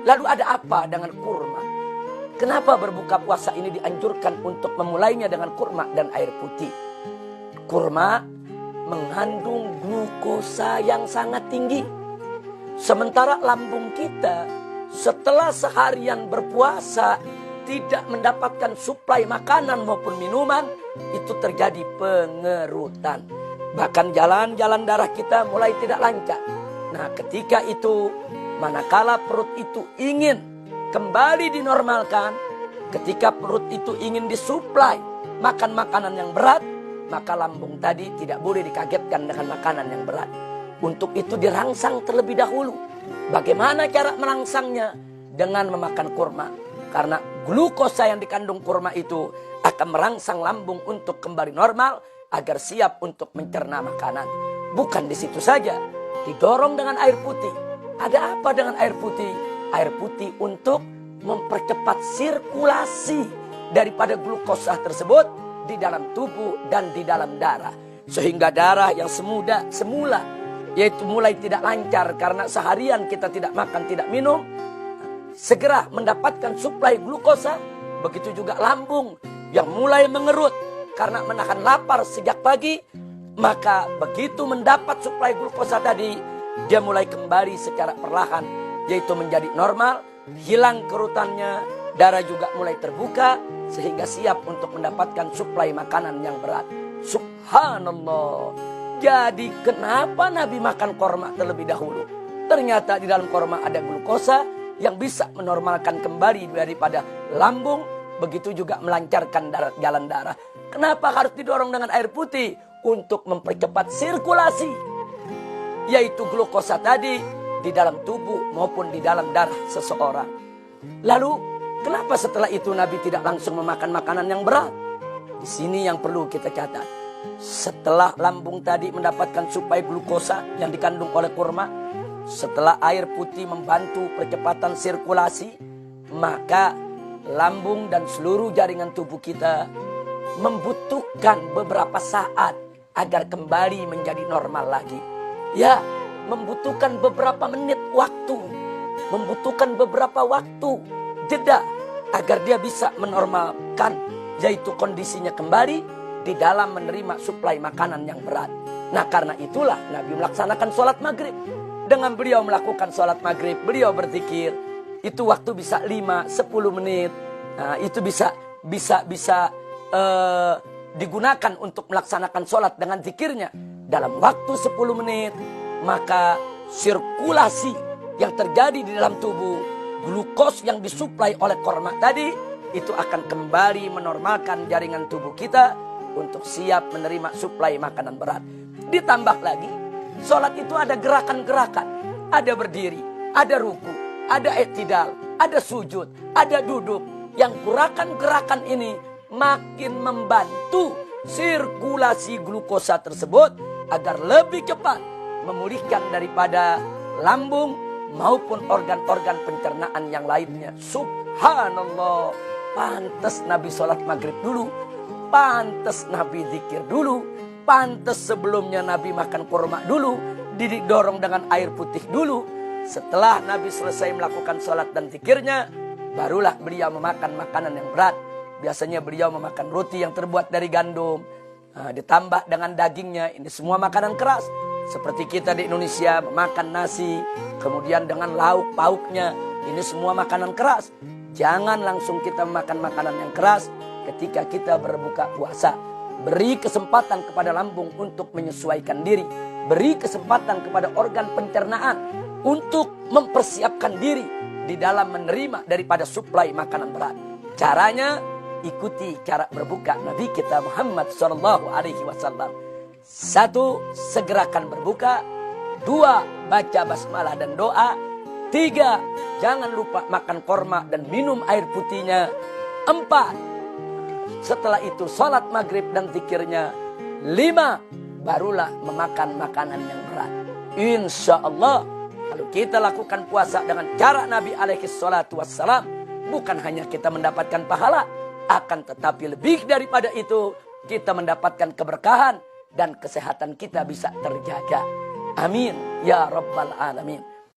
Lalu ada apa dengan kurma? Kenapa berbuka puasa ini dianjurkan untuk memulainya dengan kurma dan air putih? Kurma mengandung glukosa yang sangat tinggi. Sementara lambung kita setelah seharian berpuasa tidak mendapatkan suplai makanan maupun minuman, itu terjadi pengerutan. Bahkan jalan-jalan darah kita mulai tidak lancar. Nah, ketika itu, manakala perut itu ingin kembali dinormalkan, ketika perut itu ingin disuplai makan makanan yang berat, maka lambung tadi tidak boleh dikagetkan dengan makanan yang berat. Untuk itu dirangsang terlebih dahulu. Bagaimana cara merangsangnya? Dengan memakan kurma. Karena glukosa yang dikandung kurma itu akan merangsang lambung untuk kembali normal agar siap untuk mencerna makanan. Bukan di situ saja, didorong dengan air putih. Ada apa dengan air putih? Air putih untuk mempercepat sirkulasi daripada glukosa tersebut di dalam tubuh dan di dalam darah. Sehingga darah yang semula yaitu mulai tidak lancar karena seharian kita tidak makan, tidak minum, segera mendapatkan suplai glukosa. Begitu juga lambung yang mulai mengerut karena menahan lapar sejak pagi, maka begitu mendapat suplai glukosa tadi, dia mulai kembali secara perlahan, yaitu menjadi normal, hilang kerutannya, darah juga mulai terbuka, sehingga siap untuk mendapatkan suplai makanan yang berat. Subhanallah. Jadi kenapa Nabi makan korma terlebih dahulu? Ternyata di dalam korma ada glukosa yang bisa menormalkan kembali daripada lambung, begitu juga melancarkan jalan darah. Kenapa harus didorong dengan air putih? Untuk mempercepat sirkulasi, yaitu glukosa tadi di dalam tubuh maupun di dalam darah seseorang. Lalu kenapa setelah itu Nabi tidak langsung memakan makanan yang berat? Di sini yang perlu kita catat. Setelah lambung tadi mendapatkan suplai glukosa yang dikandung oleh kurma, setelah air putih membantu percepatan sirkulasi, maka lambung dan seluruh jaringan tubuh kita membutuhkan beberapa saat agar kembali menjadi normal lagi. Ya, membutuhkan beberapa menit waktu, membutuhkan beberapa waktu jeda agar dia bisa menormalkan, yaitu kondisinya kembali di dalam menerima suplai makanan yang berat. Nah, karena itulah Nabi melaksanakan sholat maghrib. Dengan beliau melakukan sholat maghrib, beliau berzikir. Itu waktu bisa 5-10 menit. Nah, itu bisa digunakan untuk melaksanakan sholat dengan zikirnya. Dalam waktu 10 menit, maka sirkulasi yang terjadi di dalam tubuh, glukos yang disuplai oleh korma tadi, itu akan kembali menormalkan jaringan tubuh kita untuk siap menerima suplai makanan berat. Ditambah lagi, sholat itu ada gerakan-gerakan. Ada berdiri, ada ruku, ada i'tidal, ada sujud, ada duduk. Yang gerakan-gerakan ini makin membantu sirkulasi glukosa tersebut agar lebih cepat memulihkan daripada lambung maupun organ-organ pencernaan yang lainnya. Subhanallah. Pantas Nabi sholat maghrib dulu. Pantas Nabi zikir dulu. Pantas sebelumnya Nabi makan kurma dulu. Didorong dengan air putih dulu. Setelah Nabi selesai melakukan sholat dan zikirnya, barulah beliau memakan makanan yang berat. Biasanya beliau memakan roti yang terbuat dari gandum, ditambah dengan dagingnya. Ini semua makanan keras. Seperti kita di Indonesia memakan nasi, kemudian dengan lauk pauknya. Ini semua makanan keras. Jangan langsung kita makan makanan yang keras ketika kita berbuka puasa. Beri kesempatan kepada lambung untuk menyesuaikan diri. Beri kesempatan kepada organ pencernaan untuk mempersiapkan diri di dalam menerima daripada suplai makanan berat. Caranya, ikuti cara berbuka Nabi kita Muhammad SAW. 1. Segerakan berbuka. 2. Baca basmalah dan doa. 3. Jangan lupa makan korma dan minum air putihnya. 4. Setelah itu sholat maghrib dan zikirnya. 5. Barulah memakan makanan yang berat. Insya Allah, kalau kita lakukan puasa dengan cara Nabi SAW, bukan hanya kita mendapatkan pahala, akan tetapi lebih daripada itu, kita mendapatkan keberkahan dan kesehatan kita bisa terjaga. Amin ya Rabbal Alamin.